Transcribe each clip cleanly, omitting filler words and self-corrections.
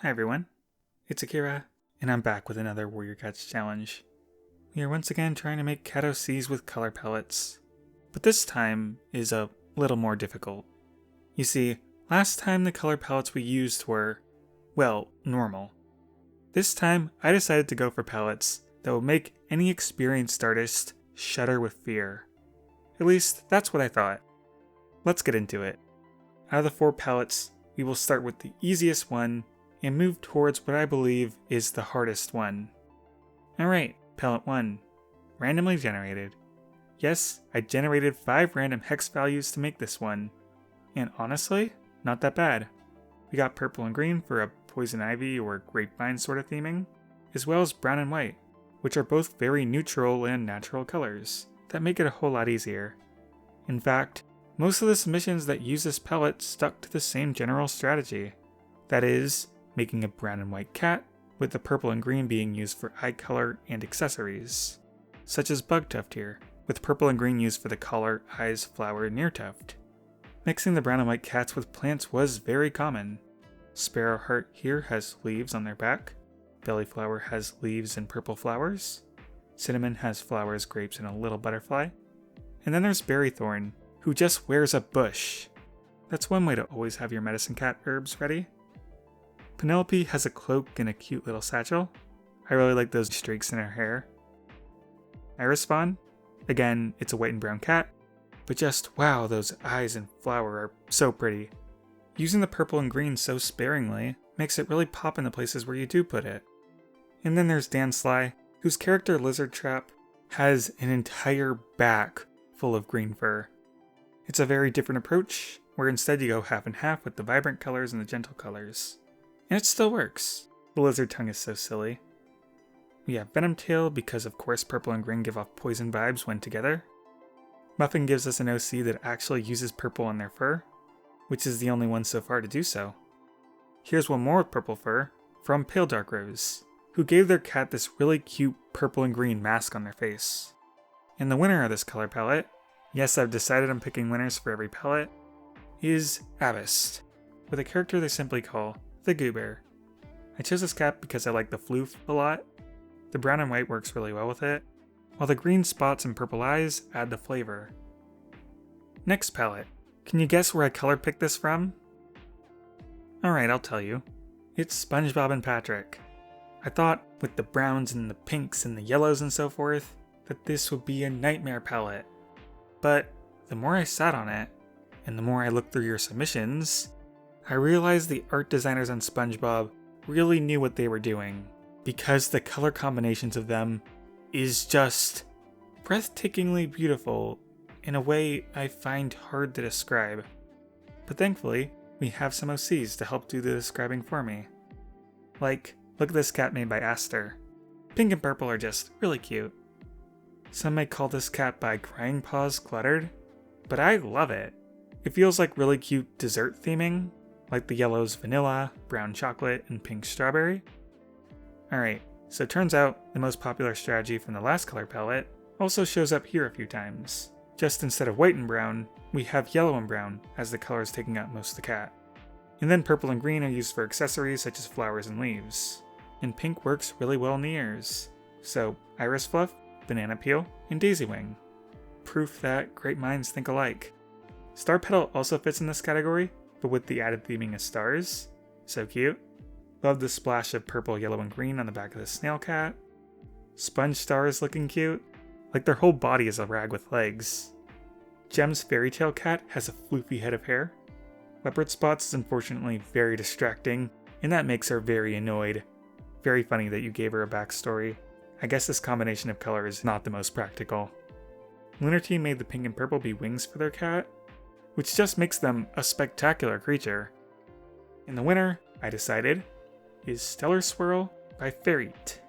Hi everyone, it's Akira, and I'm back with another Warrior Cats challenge. We are once again trying to make cat OCs with color palettes, but this time is a little more difficult. You see, last time the color palettes we used were, well, normal. This time I decided to go for palettes that would make any experienced artist shudder with fear. At least, that's what I thought. Let's get into it. Out of the 4 palettes, we will start with the easiest one and move towards what I believe is the hardest one. Alright, palette 1. Randomly generated. Yes, I generated 5 random hex values to make this one. And honestly, not that bad. We got purple and green for a poison ivy or grapevine sort of theming, as well as brown and white, which are both very neutral and natural colors that make it a whole lot easier. In fact, most of the submissions that use this palette stuck to the same general strategy. That is, making a brown and white cat, with the purple and green being used for eye color and accessories, such as bug tuft here, with purple and green used for the collar, eyes, flower, and ear tuft. Mixing the brown and white cats with plants was very common. Sparrowheart here has leaves on their back, Bellyflower has leaves and purple flowers, Cinnamon has flowers, grapes, and a little butterfly, and then there's Berrythorn, who just wears a bush. That's one way to always have your medicine cat herbs ready. Penelope has a cloak and a cute little satchel. I really like those streaks in her hair. Iris Fawn, again, it's a white and brown cat, but just wow, those eyes and flower are so pretty. Using the purple and green so sparingly makes it really pop in the places where you do put it. And then there's Dan Sly, whose character Lizard Trap has an entire back full of green fur. It's a very different approach, where instead you go half and half with the vibrant colors and the gentle colors. And it still works. The lizard tongue is so silly. We have Venomtail because of course purple and green give off poison vibes when together. Muffin gives us an OC that actually uses purple on their fur, which is the only one so far to do so. Here's one more with purple fur, from Pale Dark Rose, who gave their cat this really cute purple and green mask on their face. And the winner of this color palette, yes, I've decided I'm picking winners for every palette, is Avast, with a character they simply call the Goober. I chose this cat because I like the floof a lot. The brown and white works really well with it, while the green spots and purple eyes add the flavor. Next palette. Can you guess where I color picked this from? Alright, I'll tell you. It's SpongeBob and Patrick. I thought, with the browns and the pinks and the yellows and so forth, that this would be a nightmare palette. But the more I sat on it, and the more I looked through your submissions, I realized the art designers on SpongeBob really knew what they were doing, because the color combinations of them is just breathtakingly beautiful in a way I find hard to describe. But thankfully, we have some OCs to help do the describing for me. Like, look at this cat made by Aster. Pink and purple are just really cute. Some may call this cat by Crying Paws cluttered, but I love it. It feels like really cute dessert theming, like the yellows vanilla, brown chocolate, and pink strawberry. Alright, so it turns out the most popular strategy from the last color palette also shows up here a few times. Just instead of white and brown, we have yellow and brown as the colors taking up most of the cat. And then purple and green are used for accessories such as flowers and leaves. And pink works really well in the ears. So Iris Fluff, Banana Peel, and Daisy Wing. Proof that great minds think alike. Star Petal also fits in this category, but with the added theming of stars. So cute. Love the splash of purple, yellow, and green on the back of the snail cat. Sponge Star is looking cute. Like their whole body is a rag with legs. Gem's Fairy Tale Cat has a floofy head of hair. Leopard Spots is unfortunately very distracting, and that makes her very annoyed. Very funny that you gave her a backstory. I guess this combination of color is not the most practical. Lunar Team made the pink and purple be wings for their cat, which just makes them a spectacular creature. And the winner, I decided, is Stellar Swirl by Fairyt.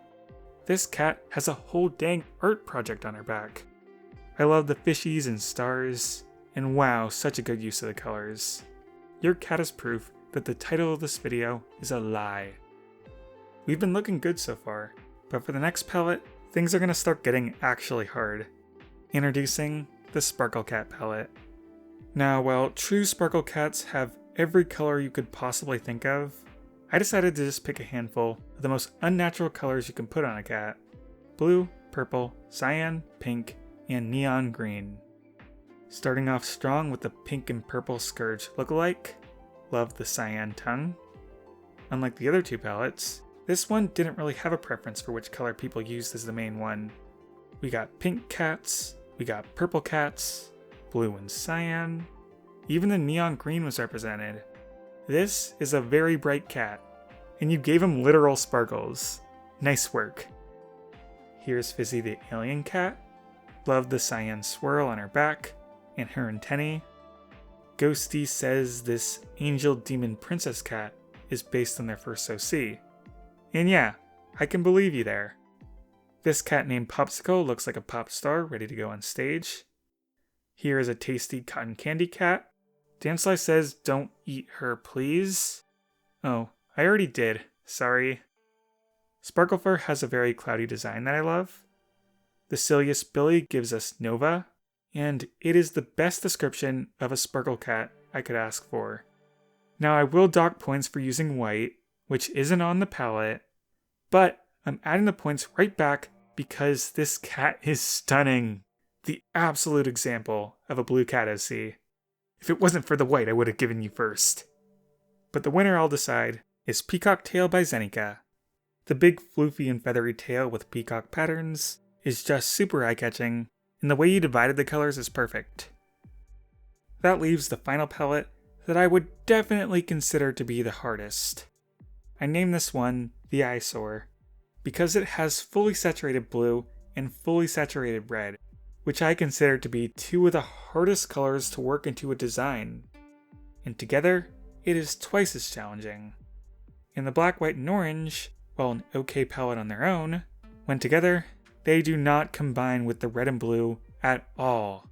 This cat has a whole dang art project on her back. I love the fishies and stars, and wow, such a good use of the colors. Your cat is proof that the title of this video is a lie. We've been looking good so far, but for the next palette, things are going to start getting actually hard. Introducing the Sparkle Cat palette. Now, while true Sparkle Cats have every color you could possibly think of, I decided to just pick a handful of the most unnatural colors you can put on a cat: blue, purple, cyan, pink, and neon green. Starting off strong with the pink and purple Scourge lookalike. Love the cyan tongue. Unlike the other two palettes, this one didn't really have a preference for which color people used as the main one. We got pink cats, we got purple cats, blue and cyan. Even the neon green was represented. This is a very bright cat, and you gave him literal sparkles. Nice work. Here's Fizzy the alien cat. Love the cyan swirl on her back and her antennae. Ghosty says this angel demon princess cat is based on their first OC. And yeah, I can believe you there. This cat named Popsicle looks like a pop star ready to go on stage. Here is a tasty cotton candy cat. Dancefly says don't eat her please. Oh, I already did, sorry. Sparklefur has a very cloudy design that I love. The Cilius Billy gives us Nova, and it is the best description of a sparkle cat I could ask for. Now I will dock points for using white, which isn't on the palette, but I'm adding the points right back because this cat is stunning. The absolute example of a blue cat OC. If it wasn't for the white, I would have given you first. But the winner I'll decide is Peacock Tail by Zenica. The big floofy and feathery tail with peacock patterns is just super eye-catching, and the way you divided the colors is perfect. That leaves the final palette that I would definitely consider to be the hardest. I named this one the Eyesore, because it has fully saturated blue and fully saturated red, which I consider to be two of the hardest colors to work into a design. And together, it is twice as challenging. And the black, white, and orange, while an okay palette on their own, when together, they do not combine with the red and blue at all.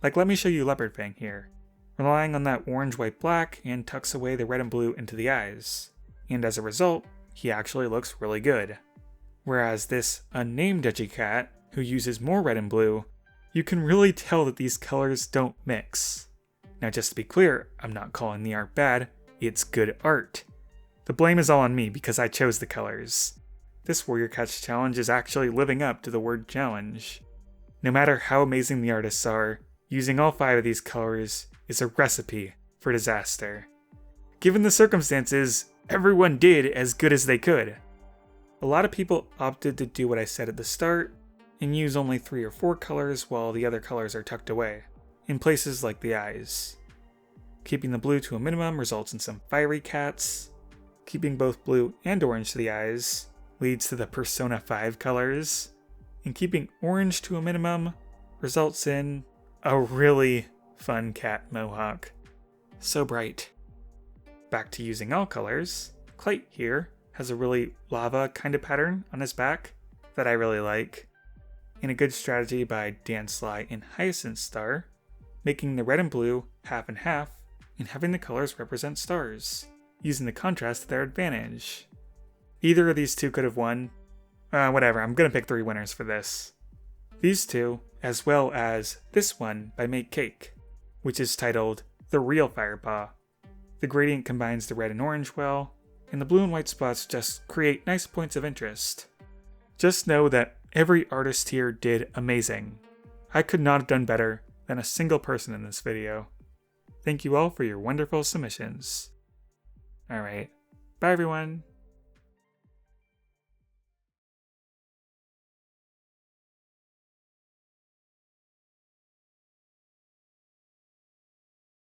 Like, let me show you Leopard Fang here, relying on that orange, white, black, and tucks away the red and blue into the eyes. And as a result, he actually looks really good. Whereas this unnamed edgy cat, who uses more red and blue, you can really tell that these colors don't mix. Now just to be clear, I'm not calling the art bad, it's good art. The blame is all on me because I chose the colors. This Warrior Cats challenge is actually living up to the word challenge. No matter how amazing the artists are, using all 5 of these colors is a recipe for disaster. Given the circumstances, everyone did as good as they could. A lot of people opted to do what I said at the start, and use only 3 or 4 colors while the other colors are tucked away, in places like the eyes. Keeping the blue to a minimum results in some fiery cats. Keeping both blue and orange to the eyes leads to the Persona 5 colors. And keeping orange to a minimum results in a really fun cat mohawk. So bright. Back to using all colors, Clyte here has a really lava kind of pattern on his back that I really like. And a good strategy by Dancefly and Hyacinth Star, making the red and blue half and half, and having the colors represent stars, using the contrast to their advantage. Either of these two could have won. Whatever, I'm gonna pick 3 winners for this. These two, as well as this one by Make Cake, which is titled The Real Firepaw. The gradient combines the red and orange well, and the blue and white spots just create nice points of interest. Just know that every artist here did amazing. I could not have done better than a single person in this video. Thank you all for your wonderful submissions. Alright, bye everyone.